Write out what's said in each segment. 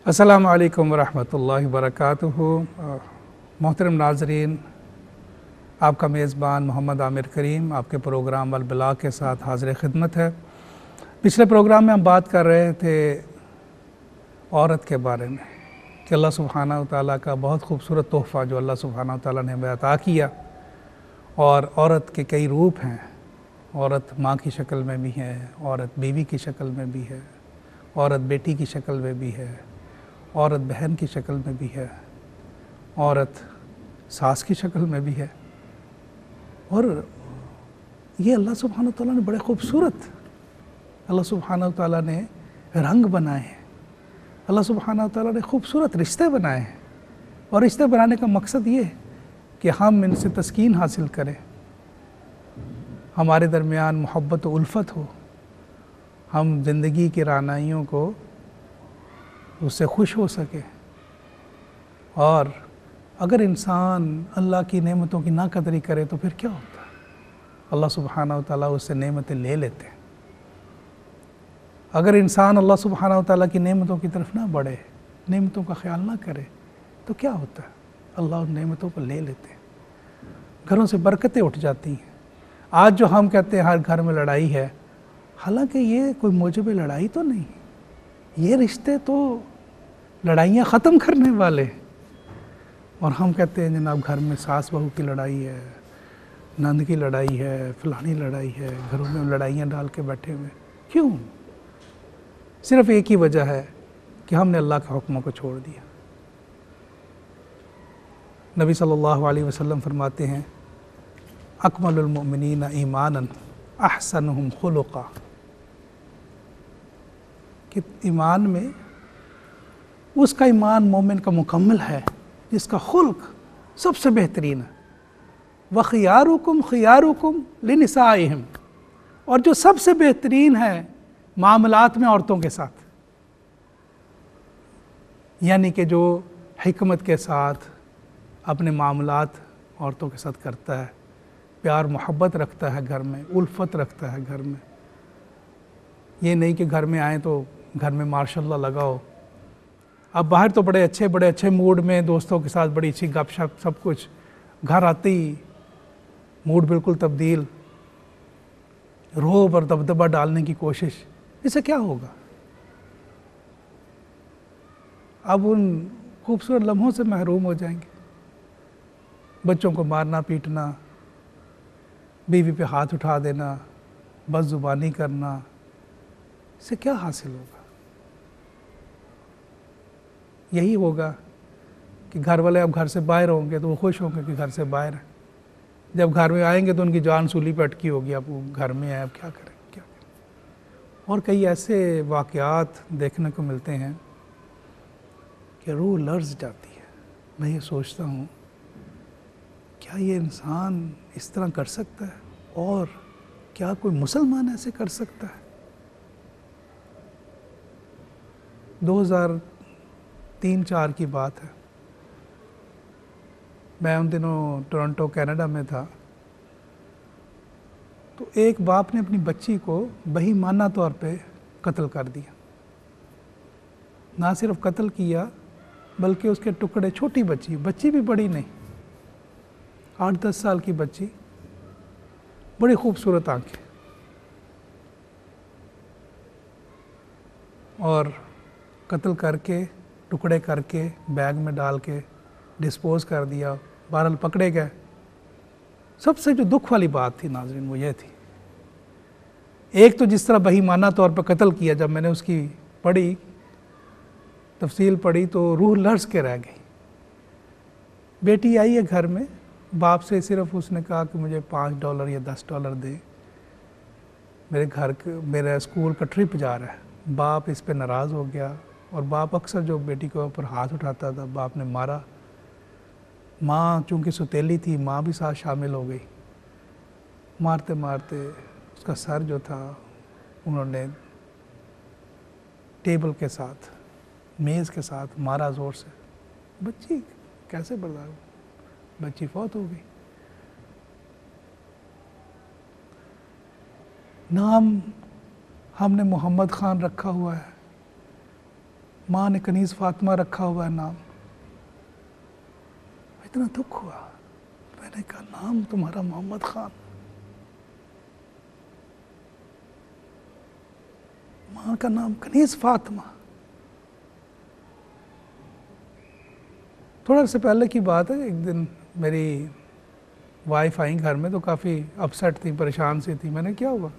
अस्सलामु अलैकुम वरहमतुल्लाहि वबरकातुहू। मोहतरम नाज़रीन, आपका मेज़बान मोहम्मद आमिर करीम आपके प्रोग्राम अल बलाग के साथ हाज़िर खिदमत है। पिछले प्रोग्राम में हम बात कर रहे थे औरत के बारे में कि अल्लाह सुब्हानहू तआला का बहुत खूबसूरत तोहफ़ा जो अल्लाह सुब्हानहू तआला ने हमें अता किया, और औरत के कई रूप हैं। औरत माँ की शक्ल में भी है, औरत बीवी की शक्ल में भी है, औरत बेटी की शक्ल में भी है, औरत बहन की शक्ल में भी है, औरत सास की शक्ल में भी है। और ये अल्लाह सुब्हानहू तआला ने बड़े खूबसूरत अल्लाह सुब्हानहू तआला ने रंग बनाए हैं। अल्लाह सुब्हानहू तआला ने खूबसूरत रिश्ते बनाए हैं, और रिश्ते बनाने का मकसद ये है कि हम इनसे तस्कीन हासिल करें, हमारे दरमियान मोहब्बत व उल्फत हो, हम ज़िंदगी की रानाइयों को उससे खुश हो सके। और अगर इंसान अल्लाह की नेमतों की नाक़दरी करे तो फिर क्या होता है? अल्लाह सुब्हानहू तआला उससे नेमतें ले लेते हैं। अगर इंसान अल्लाह सुब्हानहू तआला की नेमतों की तरफ ना बढ़े, नेमतों का ख्याल ना करे, तो क्या होता है? अल्लाह उन नेमतों को ले लेते हैं, घरों से बरकतें उठ जाती हैं। आज जो हम कहते हैं हर घर में लड़ाई है, हालांकि ये कोई मौजूब लड़ाई तो नहीं, ये रिश्ते तो लड़ाइयाँ ख़त्म करने वाले। और हम कहते हैं जनाब घर में सास बहू की लड़ाई है, नंद की लड़ाई है, फलानी लड़ाई है, घरों में लड़ाइयाँ डाल के बैठे हुए। क्यों? सिर्फ़ एक ही वजह है कि हमने अल्लाह के हुक्मों को छोड़ दिया। नबी सल्लल्लाहु अलैहि वसल्लम फरमाते हैं, अकमलुल मुमिनीना ईमानन अहसनुहुम खुलुक़ा, कि ईमान में उसका ईमान मोमिन का मुकम्मल है जिसका खुल्क सबसे बेहतरीन है। व खियारुकुम खियारुकुम लिनिसाइहिम, और जो सबसे बेहतरीन है मामलात में औरतों के साथ, यानी कि जो हिकमत के साथ अपने मामलात औरतों के साथ करता है, प्यार मोहब्बत रखता है घर में, उल्फत रखता है घर में। ये नहीं कि घर में आए तो घर में माशाल्लाह लगाओ। अब बाहर तो बड़े अच्छे मूड में दोस्तों के साथ बड़ी अच्छी गपशप सब कुछ, घर आते ही मूड बिल्कुल तब्दील, रोब और दबदबा डालने की कोशिश। इससे क्या होगा? अब उन खूबसूरत लम्हों से महरूम हो जाएंगे। बच्चों को मारना पीटना, बीवी पे हाथ उठा देना, बदजुबानी करना, इससे क्या हासिल होगा? यही होगा कि घर वाले अब घर से बाहर होंगे तो वो खुश होंगे कि घर से बाहर हैं। जब घर में आएंगे तो उनकी जान सूली पे अटकी होगी, अब वो घर में है, अब क्या करें क्या करें। और कई ऐसे वाक़यात देखने को मिलते हैं कि रूह लर्ज़ जाती है। मैं ये सोचता हूँ, क्या ये इंसान इस तरह कर सकता है? और क्या कोई मुसलमान ऐसे कर सकता है? 2003-04 की बात है। मैं उन दिनों टोरंटो कनाडा में था। तो एक बाप ने अपनी बच्ची को बहीमाना तौर पे कत्ल कर दिया। ना सिर्फ कत्ल किया बल्कि उसके टुकड़े, छोटी बच्ची भी बड़ी नहीं, 8-10 साल की बच्ची, बड़ी खूबसूरत आंखें, और कत्ल करके टुकड़े करके बैग में डाल के डिस्पोज कर दिया। बहरहाल पकड़े गए। सबसे जो दुख वाली बात थी नाज़रीन वो ये थी, एक तो जिस तरह बहीमाना तौर पर कत्ल किया, जब मैंने उसकी पढ़ी, तफसील पढ़ी तो रूह लर्ज़ के रह गई। बेटी आई है घर में, बाप से सिर्फ उसने कहा कि मुझे $5 या $10 दे, मेरे स्कूल का ट्रिप जा रहा है। बाप इस पे नाराज़ हो गया, और बाप अक्सर जो बेटी के ऊपर हाथ उठाता था, बाप ने मारा। माँ चूँकि सुतेली थी, माँ भी साथ शामिल हो गई। मारते मारते उसका सर जो था उन्होंने टेबल के साथ, मेज़ के साथ मारा ज़ोर से। बच्ची कैसे बर्दाश्त, बच्ची फौत हो गई। नाम हमने मोहम्मद ख़ान रखा हुआ है, माँ ने कनीज़ फातिमा रखा हुआ है नाम। इतना दुख हुआ। मैंने कहा नाम तुम्हारा मोहम्मद खान, माँ का नाम कनीज़ फातिमा। थोड़ा से पहले की बात है, एक दिन मेरी वाइफ आई घर में तो काफ़ी अपसेट थी, परेशान सी थी। मैंने क्या हुआ,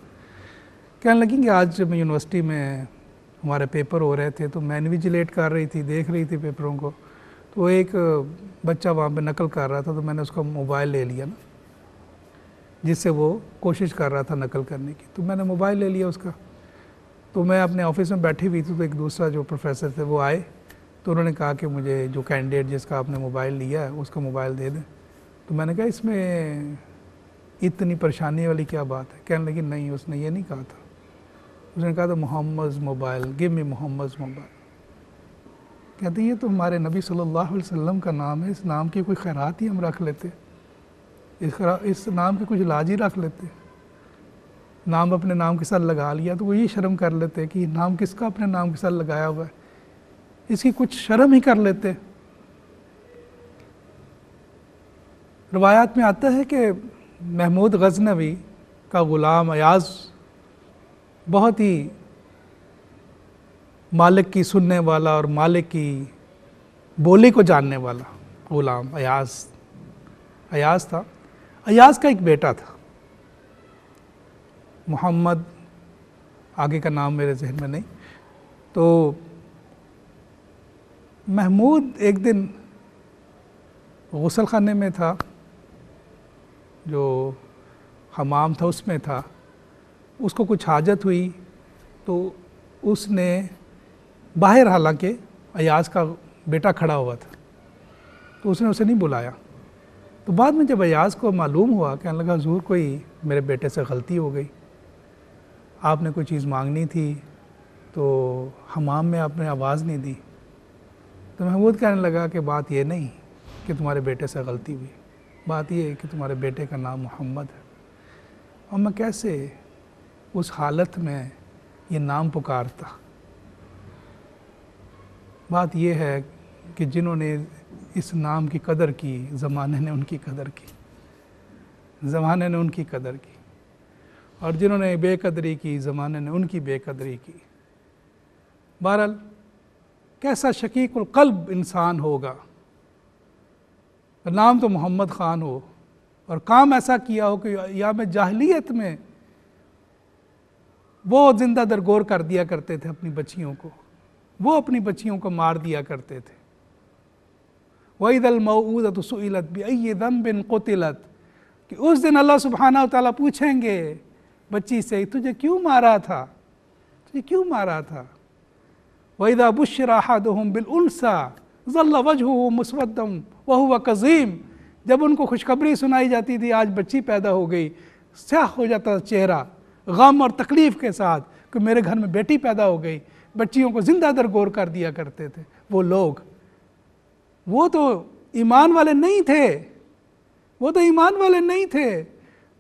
कहने लगी कि आज मैं यूनिवर्सिटी में हमारे पेपर हो रहे थे तो मैं इन्विजिलेट कर रही थी, देख रही थी पेपरों को, तो एक बच्चा वहाँ पे नकल कर रहा था तो मैंने उसका मोबाइल ले लिया ना, जिससे वो कोशिश कर रहा था नकल करने की, तो मैंने मोबाइल ले लिया उसका। तो मैं अपने ऑफिस में बैठी हुई थी तो एक दूसरा जो प्रोफेसर थे वो आए, तो उन्होंने कहा कि मुझे जो कैंडिडेट जिसका आपने मोबाइल लिया है उसका मोबाइल दे दें। तो मैंने कहा इसमें इतनी परेशानी वाली क्या बात है। कहने लगी नहीं, उसने ये नहीं कहा था, उसने कहा था Mohammed mobile, give me Mohammed mobile. कहते ये तो हमारे नबी सल्लल्लाहु अलैहि वसल्लम का नाम है, इस नाम की कोई खैरात ही हम रख लेते, इस नाम के कुछ इलाज ही रख लेते। नाम अपने नाम के साथ लगा लिया तो वो ये शर्म कर लेते कि नाम किसका अपने नाम के साथ लगाया हुआ है, इसकी कुछ शर्म ही कर लेते। रवायात में आता है कि महमूद गज़नवी का ग़ुलाम अयाज़ बहुत ही मालिक की सुनने वाला और मालिक की बोली को जानने वाला ग़ुलाम अयाज़ था। अयाज़ का एक बेटा था मोहम्मद, आगे का नाम मेरे जहन में नहीं। तो महमूद एक दिन गुसल खाने में था, जो हमाम था उसमें था, उसको कुछ हाजत हुई तो उसने बाहर, हालांकि अयाज़ का बेटा खड़ा हुआ था तो उसने उसे नहीं बुलाया। तो बाद में जब अयाज़ को मालूम हुआ, कहने लगा हुज़ूर कोई मेरे बेटे से गलती हो गई, आपने कोई चीज़ मांगनी थी तो हमाम में आपने आवाज़ नहीं दी। तो महमूद कहने लगा कि बात ये नहीं कि तुम्हारे बेटे से गलती हुई, बात ये है कि तुम्हारे बेटे का नाम मोहम्मद है और मैं कैसे उस हालत में ये नाम पुकारता। बात ये है कि जिन्होंने इस नाम की कदर की, ज़माने ने उनकी कदर की, ज़माने ने उनकी कदर की, और जिन्होंने बेकदरी की, ज़माने ने उनकी बेकदरी की। बहरहाल कैसा शकीकुल क़ल्ब इंसान होगा, नाम तो मोहम्मद ख़ान हो और काम ऐसा किया हो कि या में जाहिलियत में वो ज़िंदा दरगोर कर दिया करते थे अपनी बच्चियों को, वो अपनी बच्चियों को मार दिया करते थे। वइज़ल मौऊदतु सुइलत बिअय्यि ज़ंबिन क़ुतिलत, कि उस दिन अल्लाह सुब्हानहु व तआला पूछेंगे बच्ची से तुझे क्यों मारा था, तुझे क्यों मारा था। वइज़ा बुश्शिरा अहदुहुम बिल उन्सा ज़ल्ल वजहुहु मुस्वद्दन व हुवा कज़ीम, जब उनको खुशखबरी सुनाई जाती थी आज बच्ची पैदा हो गई, स्याह हो जाता था चेहरा गम और तकलीफ़ के साथ कि मेरे घर में बेटी पैदा हो गई। बच्चियों को ज़िंदा दरगोर कर दिया करते थे वो लोग। वो तो ईमान वाले नहीं थे, वो तो ईमान वाले नहीं थे।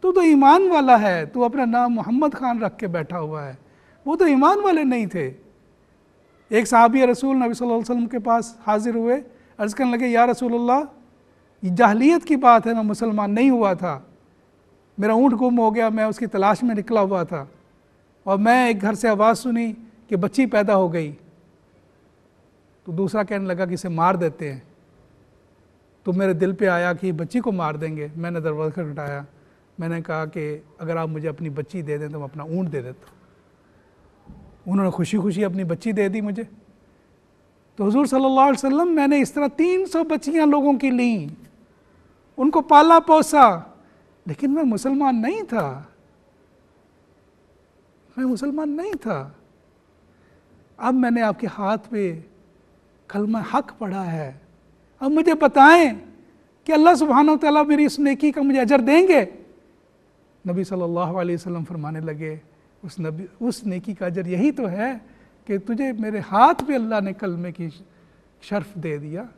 तू तो ईमान वाला है, तू अपना नाम मोहम्मद ख़ान रख के बैठा हुआ है। वो तो ईमान वाले नहीं थे। एक सहाबी रसूल नबी सल्लल्लाहु अलैहि वसल्लम के पास हाजिर हुए, अर्ज़ करने लगे या रसूलल्लाह, ये जाहिलियत की बात है, मैं मुसलमान नहीं हुआ था, मेरा ऊँट गुम हो गया, मैं उसकी तलाश में निकला हुआ था और मैं एक घर से आवाज़ सुनी कि बच्ची पैदा हो गई। तो दूसरा कहने लगा कि इसे मार देते हैं। तो मेरे दिल पे आया कि बच्ची को मार देंगे। मैंने दरवाज़ा खटखटाया, मैंने कहा कि अगर आप मुझे अपनी बच्ची दे दें तो मैं अपना ऊँट दे देता। उन्होंने खुशी खुशी अपनी बच्ची दे दी मुझे। तो हुज़ूर सल्लल्लाहु अलैहि वसल्लम, मैंने इस तरह 300 बच्चियाँ लोगों की लीं, उनको पाला पोसा, लेकिन मैं मुसलमान नहीं था, मैं मुसलमान नहीं था। अब मैंने आपके हाथ पे कलमा हक पढ़ा है, अब मुझे बताएं कि अल्लाह सुब्हानहु व तआला मेरी इस नेकी का मुझे अजर देंगे। नबी सल्लल्लाहु अलैहि वसल्लम फरमाने लगे उस नेकी का अजर यही तो है कि तुझे मेरे हाथ पे अल्लाह ने कलमे की शर्फ दे दिया,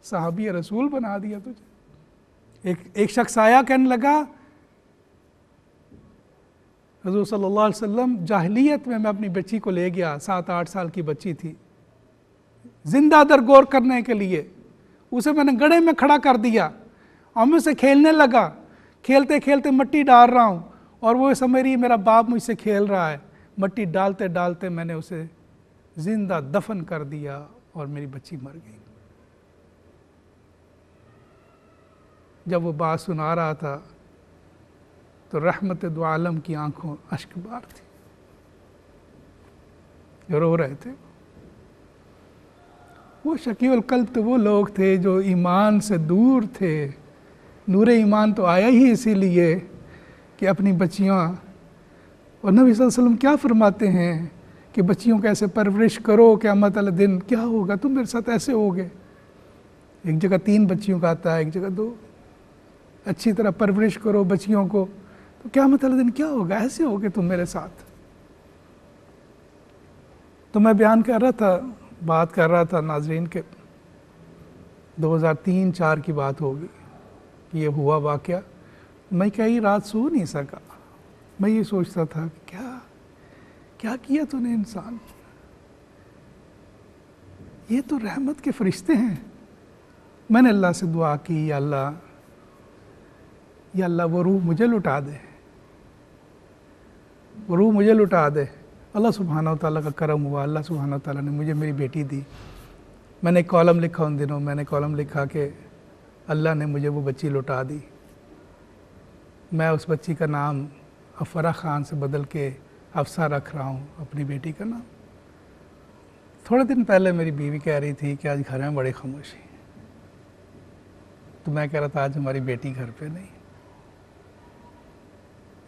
सहाबी रसूल बना दिया तुझे। एक शख्स आया, कहने लगा हुज़ूर सल्लल्लाहु अलैहि वसल्लम, जाहिलियत में मैं अपनी बच्ची को ले गया, 7-8 साल की बच्ची थी, जिंदा दर गौर करने के लिए। उसे मैंने गड्ढे में खड़ा कर दिया और मैं उससे खेलने लगा। खेलते खेलते मिट्टी डाल रहा हूँ और वो समझ रही मेरा बाप मुझसे खेल रहा है। मिट्टी डालते डालते मैंने उसे जिंदा दफन कर दिया और मेरी बच्ची मर गई। जब वो बात सुना रहा था तो रहमत दो आलम की आंखों अश्क बार थी, रो रहे थे। वो शकीउल कल्ब तो वो लोग थे जो ईमान से दूर थे। नूर ईमान तो आया ही इसीलिए कि अपनी बच्चियाँ, और नबी सल्लल्लाहु अलैहि वसल्लम क्या फरमाते हैं कि बच्चियों को ऐसे परवरिश करो, क़यामत वाले दिन क्या होगा, तुम मेरे साथ ऐसे होगे। एक जगह 3 बच्चियों का आता है, एक जगह 2। अच्छी तरह परवरिश करो बच्चियों को तो क़यामत वाले दिन क्या होगा, ऐसे होगे तुम मेरे साथ। तो मैं बयान कर रहा था, बात कर रहा था नाज़रीन के 2003-4 की बात होगी कि ये हुआ वाक़या। मैं कई रात सो नहीं सका। मैं ये सोचता था कि क्या क्या किया तूने इंसान, ये तो रहमत के फरिश्ते हैं। मैंने अल्लाह से दुआ की, या अल्लाह वो रूह मुझे लुटा दे, वो रूह मुझे लुटा दे। अल्लाह सुब्हानहू तआला का करम हुआ, अल्लाह सुब्हानहू तआला ने मुझे मेरी बेटी दी। मैंने एक कॉलम लिखा उन दिनों, मैंने कॉलम लिखा कि अल्लाह ने मुझे वो बच्ची लुटा दी। मैं उस बच्ची का नाम अफरा ख़ान से बदल के अफसा रख रहा हूँ, अपनी बेटी का नाम। थोड़े दिन पहले मेरी बीवी कह रही थी कि आज घर में बड़ी खामोशी, तो मैं कह रहा था आज हमारी बेटी घर पे नहीं।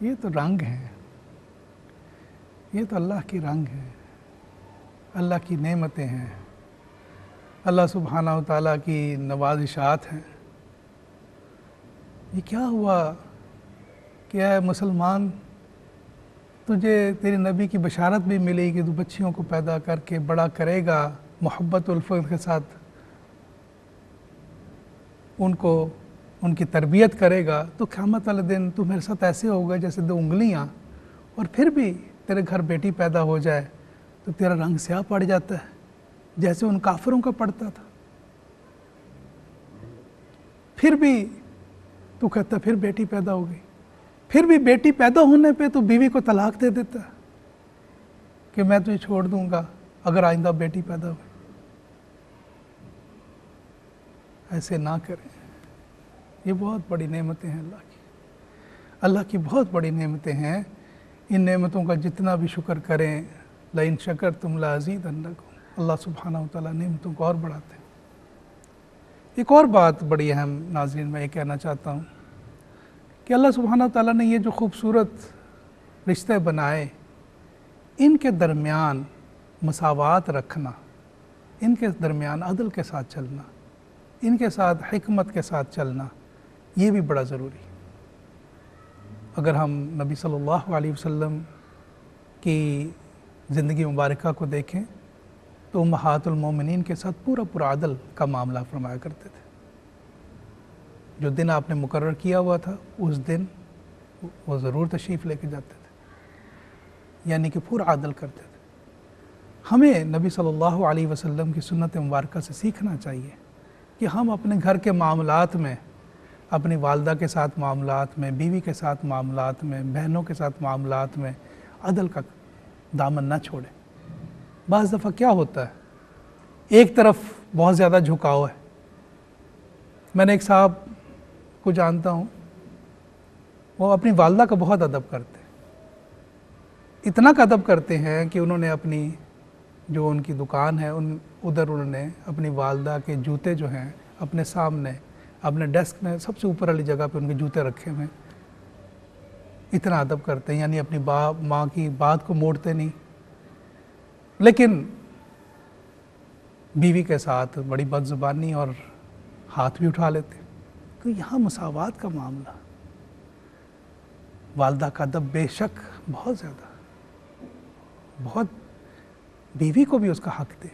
ये तो रंग है, ये तो अल्लाह की रंग है, अल्लाह की नेमतें हैं, अल्लाह सुब्हानहू तआला की नवाज़िशात हैं। ये क्या हुआ, क्या है मुसलमान, तुझे तेरे नबी की बशारत भी मिली कि तू बच्चियों को पैदा करके बड़ा करेगा, मोहब्बत उल्फत के साथ उनको उनकी तरबियत करेगा, तो क़यामत वाले दिन तू मेरे साथ ऐसे होगा जैसे 2 उंगलियां, और फिर भी तेरे घर बेटी पैदा हो जाए तो तेरा रंग स्याह पड़ जाता है जैसे उन काफिरों का पड़ता था। फिर भी तू कहता फिर बेटी पैदा हो गई, फिर भी बेटी पैदा होने पे तो बीवी को तलाक दे देता है कि मैं तुझे छोड़ दूंगा अगर आइंदा बेटी पैदा हो। ऐसे ना करें, ये बहुत बड़ी नेमतें हैं अल्लाह की, अल्लाह की बहुत बड़ी नेमतें हैं। इन नेमतों का जितना भी शुक्र करें, लाइन शकर तुम लाज़ीदन्नकुम, अल्लाह सुब्हानहू तआला नेमतों को और बढ़ाते हैं। एक और बात बड़ी अहम नाज़रीन मैं ये कहना चाहता हूँ कि अल्लाह सुब्हानहू तआला ने ये जो खूबसूरत रिश्ते बनाए, इनके दरमियान मसावात रखना, इनके दरमियान अदल के साथ चलना, इनके साथ हिकमत के साथ चलना, ये भी बड़ा ज़रूरी है। अगर हम नबी सल्लल्लाहु अलैहि वसल्लम की ज़िंदगी मुबारका को देखें तो उम्महातुल मोमिनीन के साथ पूरा अदल का मामला फरमाया करते थे। जो दिन आपने मुकर्रर किया हुआ था उस दिन वो ज़रूर तशरीफ़ लेके जाते थे, यानी कि पूरा अदल करते थे। हमें नबी सल्लल्लाहु अलैहि वसल्लम की सुन्नत मुबारका से सीखना चाहिए कि हम अपने घर के मामलात में, अपनी वालदा के साथ मामलात में, बीवी के साथ मामलात में, बहनों के साथ मामलात में अदल का दामन ना छोड़ें। बाज़ दफ़ा क्या होता है, एक तरफ बहुत ज़्यादा झुकाव है। मैंने एक साहब को जानता हूँ, वो अपनी वालदा का बहुत अदब करते हैं, इतना का अदब करते हैं कि उन्होंने अपनी जो उनकी दुकान है उधर उन्होंने अपनी वालदा के जूते जो हैं अपने सामने अपने डेस्क में सबसे ऊपर वाली जगह पे उनके जूते रखे हुए, इतना अदब करते हैं, यानी अपनी माँ की बात को मोड़ते नहीं, लेकिन बीवी के साथ बड़ी बदज़ुबानी और हाथ भी उठा लेते। तो यहाँ मसावात का मामला, वालदा का अदब बेशक बहुत ज़्यादा, बहुत, बीवी को भी उसका हक दे,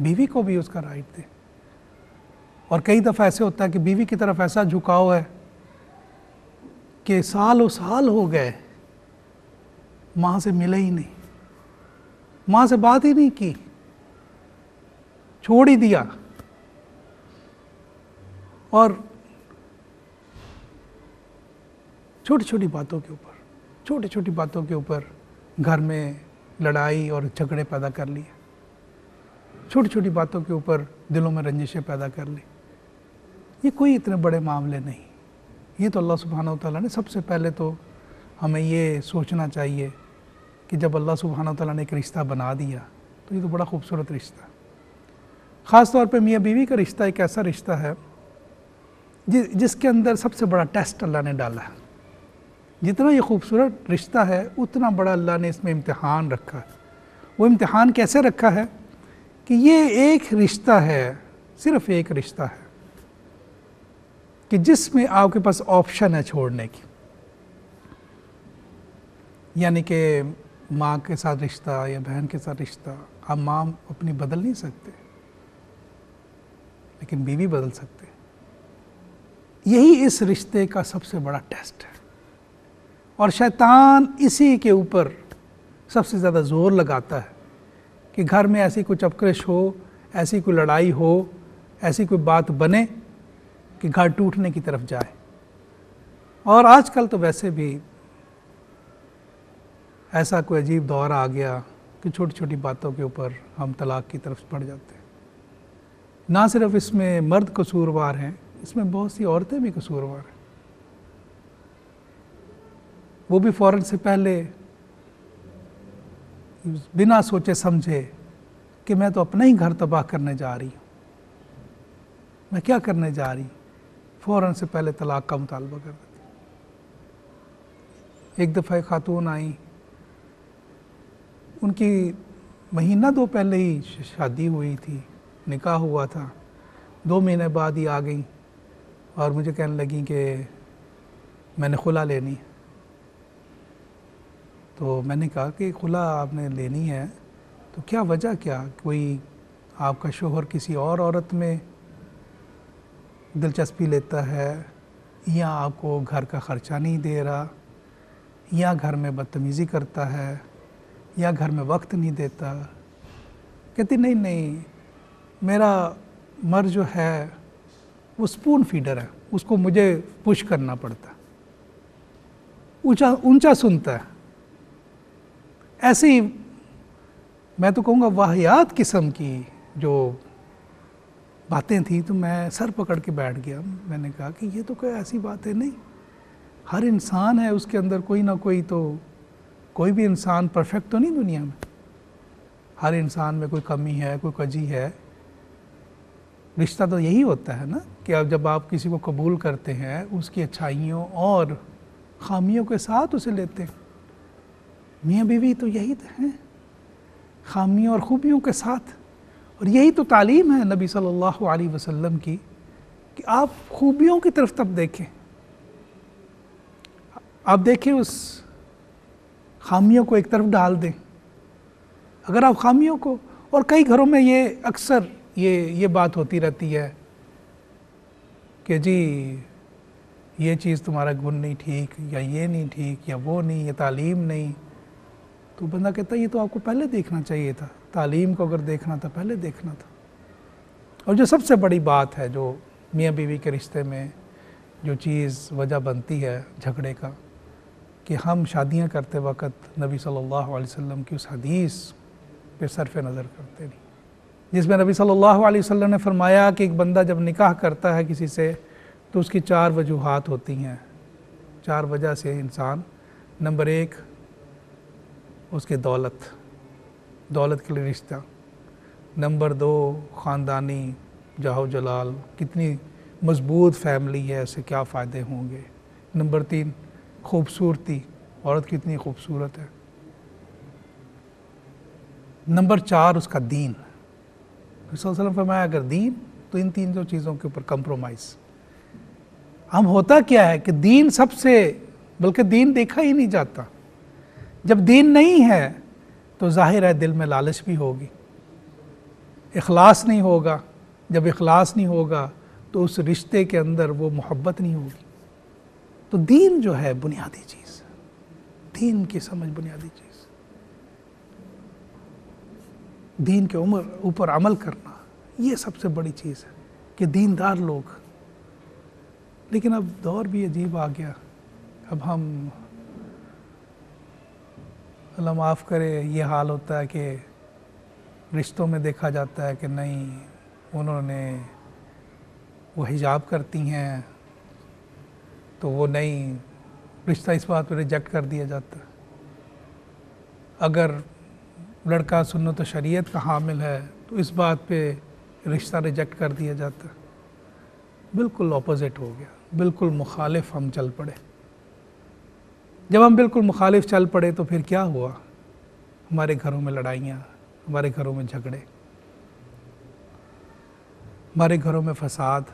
बीवी को भी उसका राइट दे। और कई दफ़ा ऐसे होता है कि बीवी की तरफ ऐसा झुकाव है कि सालों साल हो गए माँ से मिले ही नहीं, माँ से बात ही नहीं की, छोड़ ही दिया। और छोटी छोटी बातों के ऊपर घर में लड़ाई और झगड़े पैदा कर लिए, छोटी छोटी बातों के ऊपर दिलों में रंजिशें पैदा कर ली। ये कोई इतने बड़े मामले नहीं। ये तो अल्लाह सुब्हानहू तआला ने सबसे पहले तो हमें ये सोचना चाहिए कि जब अल्लाह सुब्हानहू तआला ने एक रिश्ता बना दिया तो ये तो बड़ा खूबसूरत रिश्ता है। ख़ास तौर पे मियाँ बीवी का रिश्ता एक ऐसा रिश्ता है जिसके अंदर सबसे बड़ा टेस्ट अल्लाह ने डाला है। जितना ये खूबसूरत रिश्ता है उतना बड़ा अल्लाह ने इसमें इम्तिहान रखा है। वो इम्तिहान कैसे रखा है कि ये एक रिश्ता है, सिर्फ एक रिश्ता है कि जिसमें आपके पास ऑप्शन है छोड़ने की। यानी कि माँ के साथ रिश्ता या बहन के साथ रिश्ता आप माँ अपनी बदल नहीं सकते, लेकिन बीवी बदल सकते। यही इस रिश्ते का सबसे बड़ा टेस्ट है और शैतान इसी के ऊपर सबसे ज़्यादा ज़ोर लगाता है कि घर में ऐसी कुछ अपकरिश हो, ऐसी कोई लड़ाई हो, ऐसी कोई बात बने कि घर टूटने की तरफ जाए। और आजकल तो वैसे भी ऐसा कोई अजीब दौर आ गया कि छोटी छोटी बातों के ऊपर हम तलाक की तरफ बढ़ जाते हैं। ना सिर्फ इसमें मर्द कसूरवार हैं, इसमें बहुत सी औरतें भी कसूरवार हैं। वो भी फ़ौरन से पहले बिना सोचे समझे कि मैं तो अपना ही घर तबाह करने जा रही हूँ, मैं क्या करने जा रही हूँ, फ़ौरन से पहले तलाक का मुतालबा कर देती। एक दफ़ा एक खातून आई, उनकी महीना दो पहले ही शादी हुई थी, निकाह हुआ था, 2 महीने बाद ही आ गई और मुझे कहने लगी कि मैंने खुला लेनी है। तो मैंने कहा कि खुला आपने लेनी है तो क्या वजह, क्या कोई आपका शोहर किसी और औरत में दिलचस्पी लेता है, या आपको घर का ख़र्चा नहीं दे रहा, या घर में बदतमीज़ी करता है, या घर में वक्त नहीं देता। कहती नहीं नहीं, मेरा मर्द जो है वो स्पून फीडर है, उसको मुझे पुश करना पड़ता, ऊंचा सुनता है। ऐसे ही मैं तो कहूँगा वाहियात किस्म की जो बातें थी, तो मैं सर पकड़ के बैठ गया। मैंने कहा कि ये तो कोई ऐसी बात है नहीं, हर इंसान है, उसके अंदर कोई ना कोई, तो कोई भी इंसान परफेक्ट तो नहीं दुनिया में, हर इंसान में कोई कमी है, कोई कजी है। रिश्ता तो यही होता है ना कि अब जब आप किसी को कबूल करते हैं उसकी अच्छाइयों और ख़ामियों के साथ उसे लेते हैं। मियाँ बीवी तो यही हैं, ख़ामियों और ख़ूबियों के साथ। और यही तो तालीम है नबी सल्लल्लाहु अलैहि वसल्लम की कि आप ख़ूबियों की तरफ तब देखें, आप देखें, उस ख़ामियों को एक तरफ डाल दें। अगर आप ख़ामियों को, और कई घरों में ये अक्सर ये बात होती रहती है कि जी ये चीज़ तुम्हारा गुण नहीं ठीक, या ये नहीं ठीक, या वो नहीं, ये तालीम नहीं। तो बंदा कहता है ये तो आपको पहले देखना चाहिए था, तालीम को अगर देखना था पहले देखना था। और जो सबसे बड़ी बात है, जो मियाँ बीवी के रिश्ते में जो चीज़ वजह बनती है झगड़े का, कि हम शादियाँ करते वक्त नबी सल्लल्लाहु अलैहि वसल्लम की उस हदीस पे सरफ़ नज़र करते नहीं, जिसमें नबी सल्लल्लाहु अलैहि वसल्लम ने फरमाया कि एक बंदा जब निकाह करता है किसी से तो उसकी 4 वजूहात होती हैं। 4 वजह से इंसान, नंबर 1 उसकी दौलत के लिए रिश्ता, नंबर 2 ख़ानदानी जाहो जलाल, कितनी मजबूत फैमिली है, उससे क्या फ़ायदे होंगे, नंबर 3 खूबसूरती, औरत कितनी खूबसूरत है, नंबर 4 उसका दीन। रसूल फरमाया अगर दीन, तो इन 3 चीज़ों के ऊपर कंप्रोमाइज़। हम होता क्या है कि दीन सबसे, बल्कि दीन देखा ही नहीं जाता। जब दीन नहीं है तो जाहिर है दिल में लालच भी होगी, इखलास नहीं होगा। जब इखलास नहीं होगा तो उस रिश्ते के अंदर वो मोहब्बत नहीं होगी। तो दीन जो है बुनियादी चीज़, दीन की समझ बुनियादी चीज़, दीन के ऊपर अमल करना, ये सबसे बड़ी चीज़ है कि दीनदार लोग। लेकिन अब दौर भी अजीब आ गया। अब हम, अल्लाह माफ़ करे, ये हाल होता है कि रिश्तों में देखा जाता है कि नहीं, उन्होंने वो हिजाब करती हैं तो वो नहीं, रिश्ता इस बात पर रिजेक्ट कर दिया जाता है। अगर लड़का सुन्नत शरीयत का हामिल है तो इस बात पे रिश्ता रिजेक्ट कर दिया जाता है। बिल्कुल ऑपोजिट हो गया, बिल्कुल मुखालिफ हम चल पड़े। जब हम बिल्कुल मुखालिफ चल पड़े तो फिर क्या हुआ? हमारे घरों में लड़ाइयाँ, हमारे घरों में झगड़े, हमारे घरों में फसाद।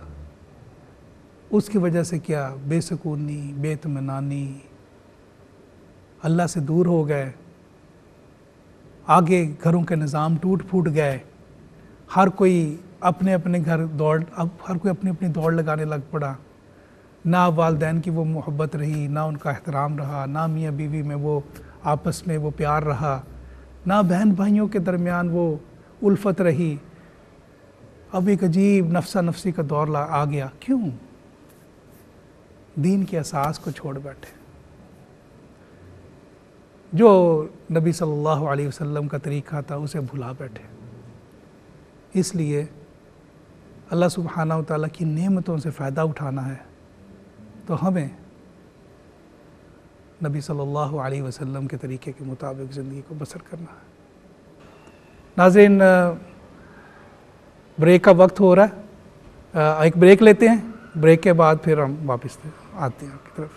उसकी वजह से क्या? बेसुकूनी, बेइत्मीनानी, अल्लाह से दूर हो गए, आगे घरों के निज़ाम टूट फूट गए, हर कोई अपने अपने घर दौड़, अब हर कोई अपनी अपनी दौड़ लगाने लग पड़ा। ना वालिदैन की वो मोहब्बत रही, ना उनका एहतराम रहा, ना मियाँ बीवी में वो आपस में वो प्यार रहा, ना बहन भाइयों के दरमियान वो उल्फत रही। अब एक अजीब नफ्सा नफसी का दौर आ गया। क्यों? दीन के असास को छोड़ बैठे। जो नबी सल्लल्लाहु अलैहि वसल्लम का तरीक़ा था उसे भुला बैठे। इसलिए अल्लाह सुब्हानहू व तआला की नेमतों से फ़ायदा उठाना है तो हमें नबी सल्लल्लाहु अलैहि वसल्लम के तरीक़े के मुताबिक ज़िंदगी को बसर करना है। नाज़रीन, ब्रेक का वक्त हो रहा है, एक ब्रेक लेते हैं। ब्रेक के बाद फिर हम वापस आते हैं आपकी तरफ।